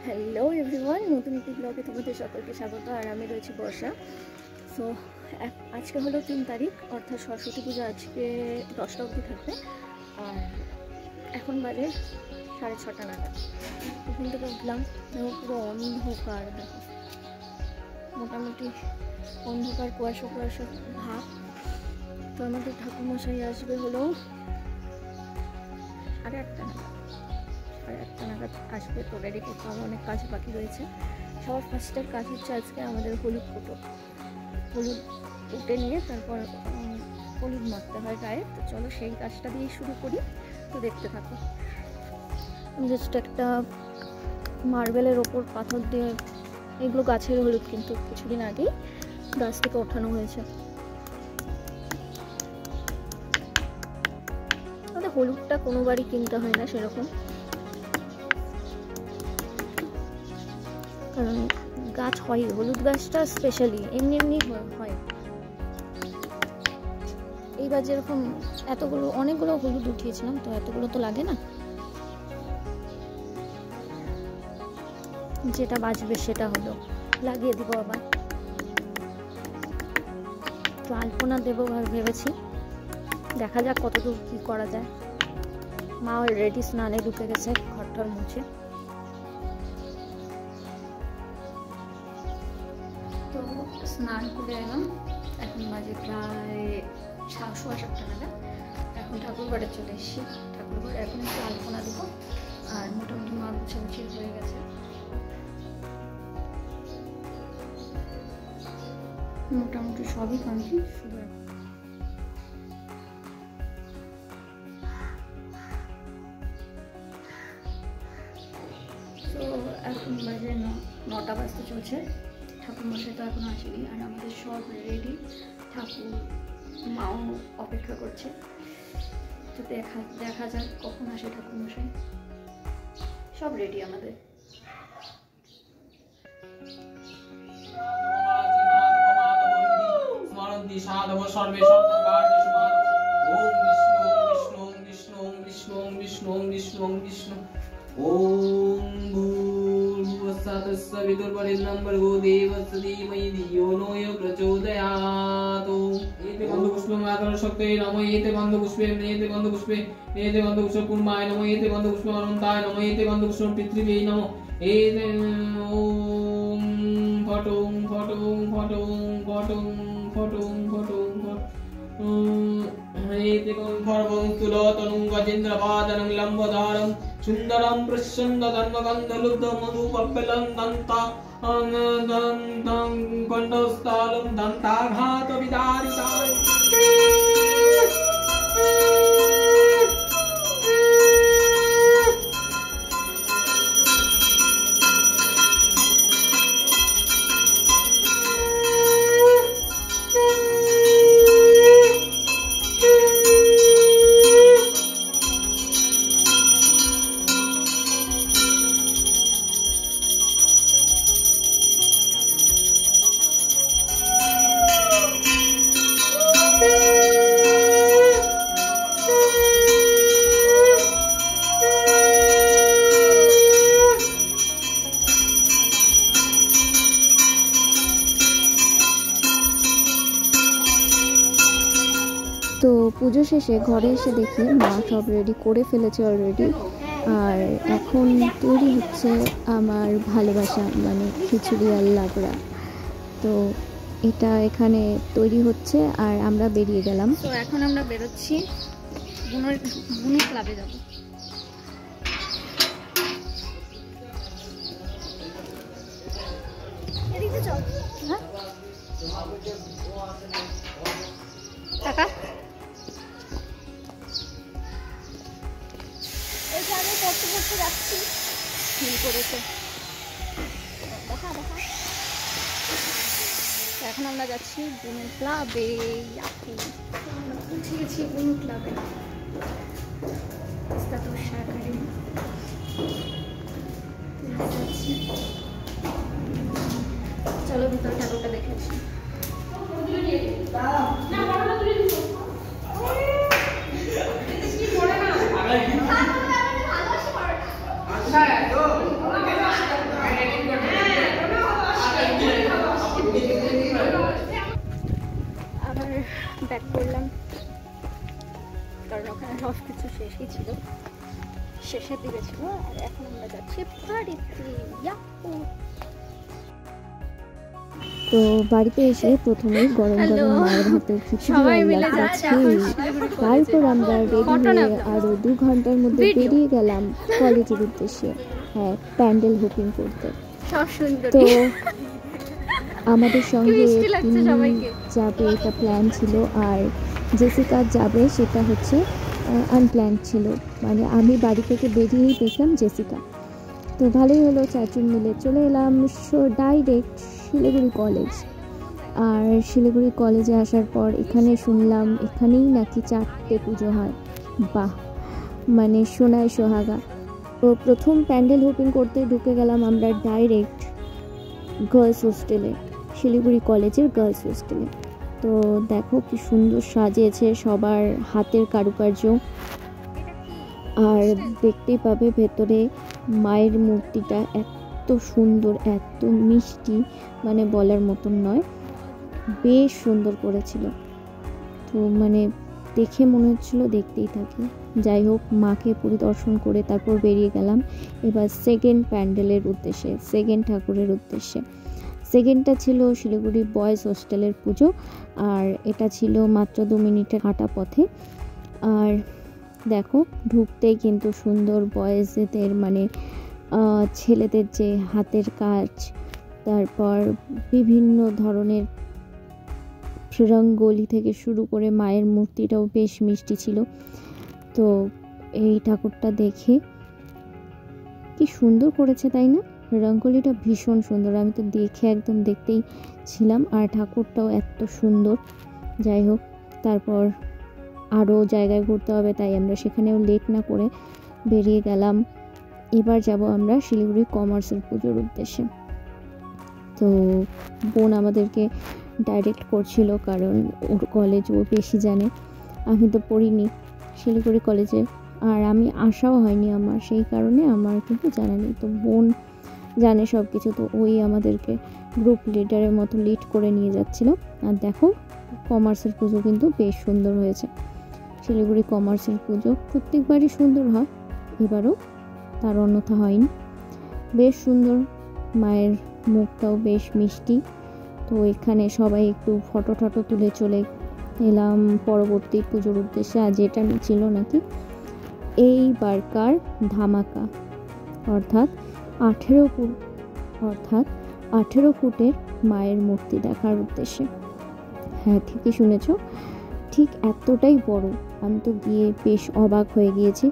Hello everyone, নতুন একটি ব্লগে তোমাদের সকলকে স্বাগত। আর আমি রয়েছি বর্ষা। সো আজকে হলো 3 তারিখ, অর্থাৎ সরস্বতী পূজা আজকে 10টা অবধি থাকবে। আর এখন বাজে 6:30 নাগাদ। ওখান থেকে উঠলাম, পুরো অন্ধকার, দেখো মোটামুটি অন্ধকার, কুয়াশা কুয়াশা ভাব। তো আমাদের ঠাকুরমশাই আসবে হলো 8:30 নাগাদ আসবে। তো রেডি করতে হবে, অনেক কাজ বাকি রয়েছে। সবার ফার্স্টের কাজ হচ্ছে আজকে আমাদের হলুদ উঠে নিয়ে তারপর হলুদ মাখতে হয় গায়ে। তো চলো সেই কাজটা দিয়ে শুরু করি, তো দেখতে থাকো। জাস্ট একটা মার্বেলের ওপর পাথর দিয়ে, এগুলো গাছের হলুদ কিন্তু কিছুদিন আগেই গাছ থেকে ওঠানো হয়েছে। আমাদের হলুদটা কোনো বাড়ি কিনতে হয় না সেরকম, কারণ গাছ হয়, হলুদ গাছটা স্পেশালি এমনি হয়। এইবার যেরকম অনেকগুলো হলুদ উঠিয়েছিলাম, তো এতগুলো তো লাগে না, যেটা বাঁচবে সেটা হলো লাগিয়ে দিব। আবার তো আলপনা দেবো ভেবেছি, দেখা যাক কতদূর কি করা যায়। মা অলরেডি স্নানে ঢুকে গেছে, ঘরটার মুছে। তো স্নান করে এলাম, এখন বাজে প্রায় 7:30 নাগাদ। এখন ঠাকুরঘরে চলে এসেছি। ঠাকুরঘরে এখন একটু আলপনা দেবো, আর মোটামুটি মা গুছাগুছি হয়ে গেছে। মোটামুটি সবই কমপ্লিট, শুধু তো এখন বাজে 9টা বাজতে চলছে। ঠাকুরমশাই তো এখন আসেনি, আর আমাদের সব রেডি। ঠাকুর মাও অপেক্ষা করছে, তো দেখা যাক কখন আসে ঠাকুরমশাই। সব রেডি আমাদের। সাধব সর্বে সর্বকার্যেষু ওম বিষ্ণু বিষ্ণু বিষ্ণু বিষ্ণু বিষ্ণু বিষ্ণু বিষ্ণু ওম ভূর্ভুবস্সুতস্য বিদুর্বরেণ্যং ভর্গো দেবস্য ধীমহি ধিयो यो न प्रचोदयात्। एते गन्धपुष्पं आदरशक्ते नमः। एते गन्धपुष्पे एते गन्धपुष्पे एते गन्धपुष्प कुर्माय नमः। एते गन्धपुष्प अनन्ताय नमः। एते गन्धपुष्प पृथिव्यै नमः। एते ओम फटों फटों फटों फटों फटों फटों एतेकं फर्वं तुलतनुं गजेन्द्रपादनं लम्बोदरं सुन्दरं प्रसन्नधर्मगन्धलुब्धमधुपप्पलं दन्तं कण्ठस्थलं दन्ताघातविदारिताय। তো পুজো শেষে ঘরে এসে দেখি মা সব রেডি করে ফেলেছে অলরেডি। আর এখন তৈরি হচ্ছে আমার ভালোবাসা, মানে খিচুড়ি আর লাবড়া। তো এটা এখানে তৈরি হচ্ছে, আর আমরা বেরিয়ে গেলাম। তো এখন আমরা বেরোচ্ছি, বুনো ক্লাবে যাবো। এদিকে চল। হ্যাঁ টাকা এখানে পড়তে পড়তে যাচ্ছি, ফিল করেছে। এখন আমরা যাচ্ছি বুনো ক্লাবে। পৌঁছে গেছি বুনো ক্লাবে। চলো ভিতরে ঠাকুরটা দেখে আসি। ব্যাক করলাম, কারণ ওখানে সব কিছু শেষই ছিল, শেষের দিকে ছিল। আর এখন আমরা যাচ্ছি বাড়িতে। ইয়াহু! তো বাড়িতে এসে প্রথমে গরম Hello! গরম মায়ের হাতের খিচুড়ি সবাই আর মিলে লাড্ডু যাচ্ছি খেয়ে এখন শিলিগুড়ি তারপর আমরা রেডি Photo হয়ে না আরো 2 ঘন্টার মধ্যে Video. বেরিয়ে গেলাম কলেজের উদ্দেশ্যে। হ্যাঁ, প্যান্ডেল হোপিং করতে। সব সুন্দর। তো আমাদের সঙ্গে মিষ্টি লাগছে তিনি সবাইকে। যাবে এটা প্ল্যান ছিল, আর জেসিকা যাবে সেটা হচ্ছে আনপ্ল্যান ছিল। মানে আমি বাড়ি থেকে বেরিয়েই দেখলাম জেসিকা। তো ভালোই হলো, চারজন মিলে চলে এলাম ডাইরেক্ট শিলিগুড়ি কলেজ। আর শিলিগুড়ি কলেজে আসার পর এখানে শুনলাম এখানেই নাকি 4টে পুজো হয়। বাহ, মানে সোনায় সোহাগা। তো প্রথম প্যান্ডেল হোপিং করতে ঢুকে গেলাম আমরা ডাইরেক্ট গার্লস হোস্টেলে, শিলিগুড়ি কলেজের গার্লস হোস্টেলে। তো দেখো কি সুন্দর সাজিয়েছে, সবার হাতের কারুকার্য। আর দেখতেই পাবে ভেতরে মায়ের মূর্তিটা এত সুন্দর, এত মিষ্টি, মানে বলার মতন নয়, বেশ সুন্দর করেছিল। তো মানে দেখে মনে হচ্ছিল দেখতেই থাকি। যাই হোক, মাকে পরিদর্শন করে তারপর বেরিয়ে গেলাম এবার সেকেন্ড প্যান্ডেলের উদ্দেশ্যে, সেকেন্ড ঠাকুরের উদ্দেশ্যে। সেকেন্ডটা ছিল শিলিগুড়ি বয়েজ হোস্টেলের পুজো, আর এটা ছিল মাত্র 2 মিনিটের হাঁটা পথে। আর দেখো ঢুকতেই কিন্তু সুন্দর বয়েজদের মানে ছেলেদের যে হাতের কাজ, তারপর বিভিন্ন ধরনের রঙ্গোলি থেকে শুরু করে মায়ের মূর্তিটাও বেশ মিষ্টি ছিল। তো এই ঠাকুরটা দেখে কি সুন্দর করেছে, তাই না? রঙ্গোলিটা ভীষণ সুন্দর, আমি তো দেখে একদম দেখতেই ছিলাম, আর ঠাকুরটাও এত সুন্দর। যাই হোক, তারপর আরও জায়গায় ঘুরতে হবে, তাই আমরা সেখানেও লেট না করে বেরিয়ে গেলাম। এবার যাব আমরা শিলিগুড়ি কমার্সের পুজোর উদ্দেশ্যে। তো বোন আমাদেরকে ডাইরেক্ট করছিল, কারণ ওর কলেজ ও বেশি জানে, আমি তো পড়িনি শিলিগুড়ি কলেজে, আর আমি আসাও হয়নি আমার, সেই কারণে আমার কিন্তু জানা নেই। তো বোন জানে সব কিছু, তো ওই আমাদেরকে গ্রুপ লিডারের মতো লিড করে নিয়ে যাচ্ছিল। আর দেখো কমার্সের পুজো কিন্তু বেশ সুন্দর হয়েছে। শিলিগুড়ি কমার্সের পুজো প্রত্যেকবারই সুন্দর হয়, এবারও তার অন্যথা হয়নি। বেশ সুন্দর, মায়ের মুখটাও বেশ মিষ্টি। তো এখানে সবাই একটু ফটো টটো তুলে চলে এলাম পরবর্তী পুজোর উদ্দেশ্যে। আজ এটা ছিল নাকি এইবারকার ধামাকা, অর্থাৎ 18 ফুটের মায়ের মূর্তি দেখার উদ্দেশ্যে। হ্যাঁ, ঠিকই শুনেছ, ঠিক এতটাই বড়। আমি তো গিয়ে বেশ অবাক হয়ে গিয়েছি,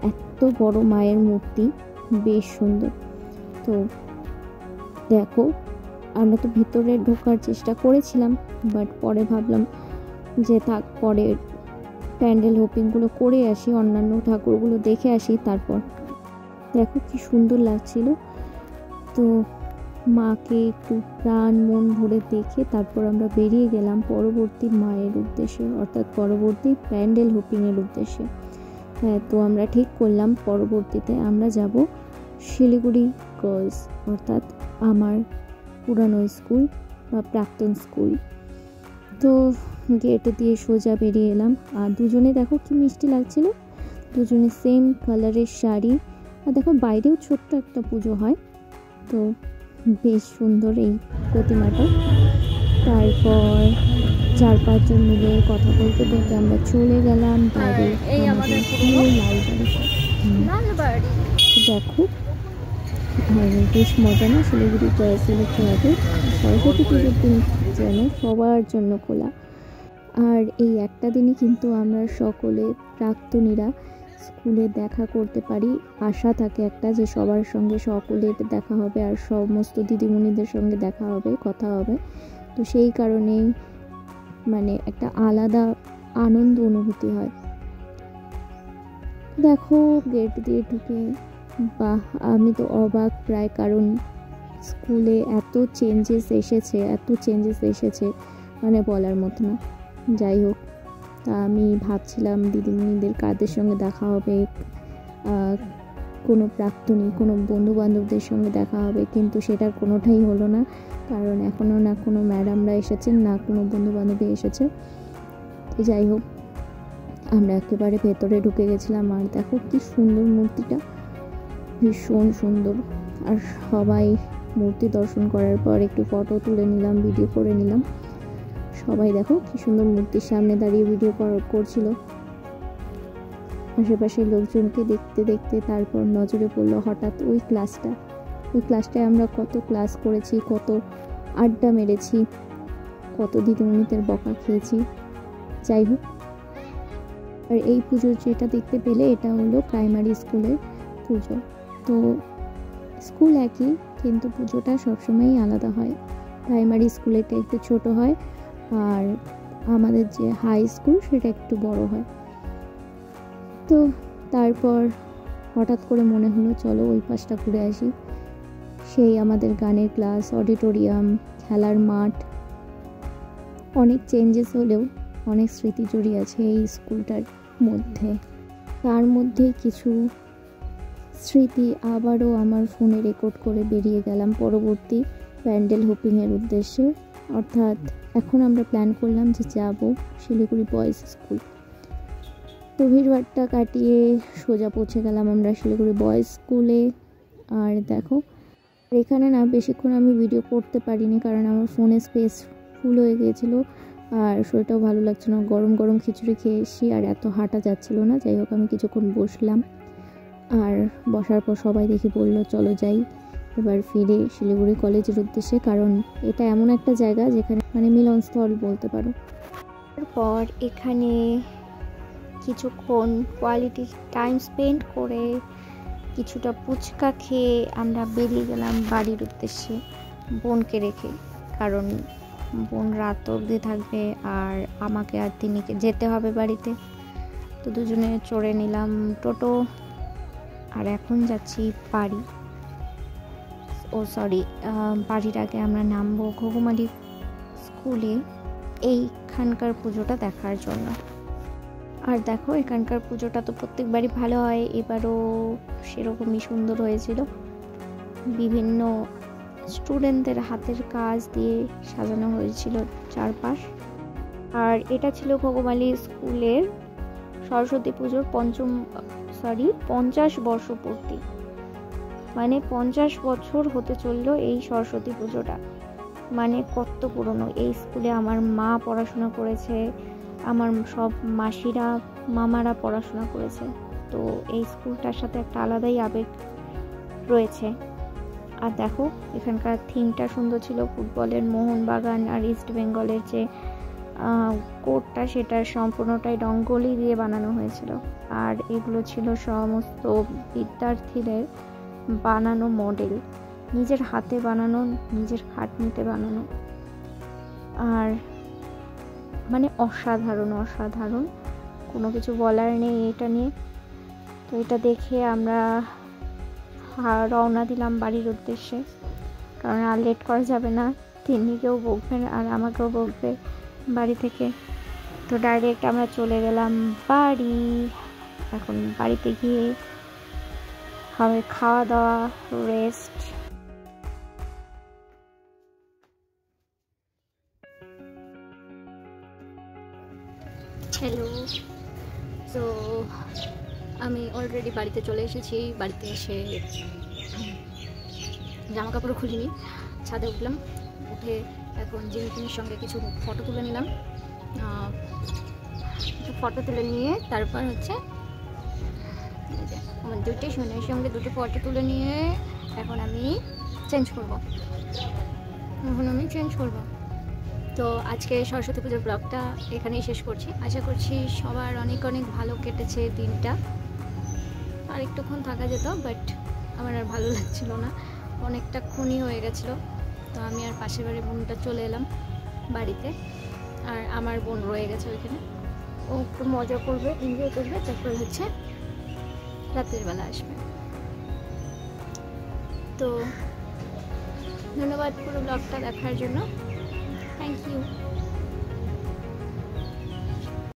এত বড় মায়ের মূর্তি, বেশ সুন্দর। তো দেখো, আমরা তো ভিতরে ঢোকার চেষ্টা করেছিলাম, বাট পরে ভাবলাম যে থাক, পরে প্যান্ডেল হোপিংগুলো করে আসি, অন্যান্য ঠাকুরগুলো দেখে আসি তারপর। দেখো কি সুন্দর লাগছিল। তো মাকে একটু প্রাণ মন ভরে দেখে তারপর আমরা বেরিয়ে গেলাম পরবর্তী মায়ের উদ্দেশ্যে, অর্থাৎ পরবর্তী প্যান্ডেল হোপিংয়ের উদ্দেশ্যে। হ্যাঁ, তো আমরা ঠিক করলাম পরবর্তীতে আমরা যাব শিলিগুড়ি গার্লস, অর্থাৎ আমার পুরানো স্কুল বা প্রাক্তন স্কুল। তো গেট দিয়ে সোজা বেরিয়ে এলাম, আর দুজনে দেখো কি মিষ্টি লাগছিল, দুজনে সেম কালারের শাড়ি। আর দেখো বাইরেও ছোট্ট একটা পুজো হয়, তো বেশ সুন্দর এই প্রতিমাটা। তারপর 4-5 জন মিলে কথা বলতে বলতে আমরা চলে গেলাম বাইরে আমাদের লালবাড়ি। দেখো, আর বেশ মজা না শিলিগুড়ি জয়সিলের ক্লাবে সরস্বতী পুজোর দিন যেন সবার জন্য খোলা। আর এই একটা দিনই কিন্তু আমরা সকলে প্রাক্তনীরা স্কুলে দেখা করতে পারি, আশা থাকে একটা যে সবার সঙ্গে সকলের দেখা হবে আর সমস্ত দিদিমণিদের সঙ্গে দেখা হবে, কথা হবে। তো সেই কারণেই মানে একটা আলাদা আনন্দ অনুভূতি হয়। দেখো গেট দিয়ে ঢুকে বাহ, আমি তো অবাক প্রায়, কারণ স্কুলে এত চেঞ্জেস এসেছে মানে বলার মতো না। যাই হোক, তা আমি ভাবছিলাম দিদিমণিদের কাদের সঙ্গে দেখা হবে, কোনো প্রাক্তনী কোনো বন্ধুবান্ধবদের সঙ্গে দেখা হবে, কিন্তু সেটার কোনোটাই হলো না, কারণ এখনও না কোনো ম্যাডামরা এসেছেন না কোনো বন্ধুবান্ধবী এসেছে। যাই হোক, আমরা একেবারে ভেতরে ঢুকে গেছিলাম। আর দেখো কি সুন্দর মূর্তিটা, ভীষণ সুন্দর। আর সবাই মূর্তি দর্শন করার পর একটু ফটো তুলে নিলাম, ভিডিও করে নিলাম। সবাই দেখো কি সুন্দর মূর্তির সামনে দাঁড়িয়ে ভিডিও করছিল। আশেপাশে লোকজনকে দেখতে দেখতে তারপর নজরে পড়লো হঠাৎ ওই ক্লাসটায় আমরা কত ক্লাস করেছি, কত আড্ডা মেরেছি, কত দিদিমণিদের বকা খেয়েছি। যাই হোক, আর এই পুজো যেটা দেখতে পেলে এটা হলো প্রাইমারি স্কুলের পুজো। তো স্কুল একই, কিন্তু পুজোটা সবসময়ই আলাদা হয়। প্রাইমারি স্কুলেরটা একটু ছোট হয়, আর আমাদের যে হাই স্কুল সেটা একটু বড় হয়। তো তারপর হঠাৎ করে মনে হলো চলো ওই পাশটা ঘুরে আসি। সেই আমাদের গানের ক্লাস, অডিটোরিয়াম, খেলার মাঠ, অনেক চেঞ্জেস হলেও অনেক স্মৃতি জড়িয়ে আছে এই স্কুলটার মধ্যে। তার মধ্যে কিছু স্মৃতি আবারও আমার ফোনে রেকর্ড করে বেরিয়ে গেলাম পরবর্তী প্যান্ডেল হোপিংয়ের উদ্দেশ্যে। অর্থাৎ এখন আমরা প্ল্যান করলাম যে যাব শিলিগুড়ি বয়েজ স্কুল। তো ভিড়ভাট্টা কাটিয়ে সোজা পৌঁছে গেলাম আমরা শিলিগুড়ি বয়েজ স্কুলে। আর দেখো, এখানে না বেশিক্ষণ আমি ভিডিও করতে পারিনি, কারণ আমার ফোনে স্পেস ফুল হয়ে গিয়েছিলো আর শরীরটাও ভালো লাগছে না। গরম গরম খিচুড়ি খেয়ে এসেছি আর এত হাঁটা যাচ্ছিল না। যাই হোক, আমি কিছুক্ষণ বসলাম, আর বসার পর সবাই দেখে বললো চলো যাই এবার ফিরে শিলিগুড়ি কলেজের উদ্দেশ্যে, কারণ এটা এমন একটা জায়গা যেখানে মানে মিলনস্থল বলতে পারো। তারপর এখানে কিছুক্ষণ কোয়ালিটি টাইম স্পেন্ড করে কিছুটা ফুচকা খেয়ে আমরা বেরিয়ে গেলাম বাড়ির উদ্দেশ্যে বোনকে রেখে, কারণ বোন রাত অবধি থাকবে আর আমাকে আর তিনিকে যেতে হবে বাড়িতে। তো দুজনে চড়ে নিলাম টোটো, আর এখন যাচ্ছি বাড়ি। বাড়ির আগে আমরা নামবো ঘুঘুমারি স্কুলে এইখানকার পুজোটা দেখার জন্য। আর দেখো, এখানকার পুজোটা তো প্রত্যেকবারই ভালো হয়, এবারও সেরকমই সুন্দর হয়েছিল। বিভিন্ন স্টুডেন্টদের হাতের কাজ দিয়ে সাজানো হয়েছিল চারপাশ। আর এটা ছিল ঘুঘুমারি স্কুলের সরস্বতী পুজোর 50 বর্ষ পূর্তি, মানে 50 বছর হতে চললো এই সরস্বতী পুজোটা। মানে কত পুরনো। এই স্কুলে আমার মা পড়াশোনা করেছে, আমার সব মাসিরা মামারা পড়াশোনা করেছে। তো এই স্কুলটার সাথে একটা আলাদাই আবেগ রয়েছে। আর দেখো, এখানকার থিমটা সুন্দর ছিল, ফুটবলের মোহনবাগান আর ইস্ট বেঙ্গলের যে কোর্টটা সেটা সম্পূর্ণটাই রঙ্গোলি দিয়ে বানানো হয়েছিল। আর এগুলো ছিল সমস্ত বিদ্যার্থীদের বানানো মডেল, নিজের হাতে বানানো, নিজের খাটনিতে বানানো। আর মানে অসাধারণ কোনো কিছু বলার নেই এটা নিয়ে। তো এটা দেখে আমরা রওনা দিলাম বাড়ির উদ্দেশ্যে, কারণ আর লেট করা যাবে না। তিনিকেও বকবেন আর আমাকেও বকবে বাড়ি থেকে। তো ডাইরেক্ট আমরা চলে গেলাম বাড়ি। এখন বাড়িতে গিয়ে হবে খাওয়া দাওয়া, রেস্ট। হ্যালো, তো আমি অলরেডি বাড়িতে চলে এসেছি। বাড়িতে এসে জামা কাপড় খুলিনি, ছাদে উঠলাম। উঠে এখন জিনিসের সঙ্গে কিছু ফটো তুলে নিলাম। ফটো তুলে নিয়ে তারপর হচ্ছে আমার দুইটাই সোনের সঙ্গে দুটো ফটো তুলে নিয়ে এখন আমি চেঞ্জ করব। তো আজকে সরস্বতী পুজোর ব্লগটা এখানেই শেষ করছি। আশা করছি সবার অনেক ভালো কেটেছে দিনটা। আর একটুক্ষণ থাকা যেত, বাট আমার আর ভালো লাগছিল না, অনেকটা খুনি হয়ে গেছিলো। তো আমি আর পাশের বাড়ির বোনটা চলে এলাম বাড়িতে, আর আমার বোন রয়ে গেছে ওইখানে। ও একটু মজা করবে, এনজয় করবে, তারপর হচ্ছে রাতের বেলা আসবে। তো ধন্যবাদ পুরো ব্লগটা দেখার জন্য। Thank you.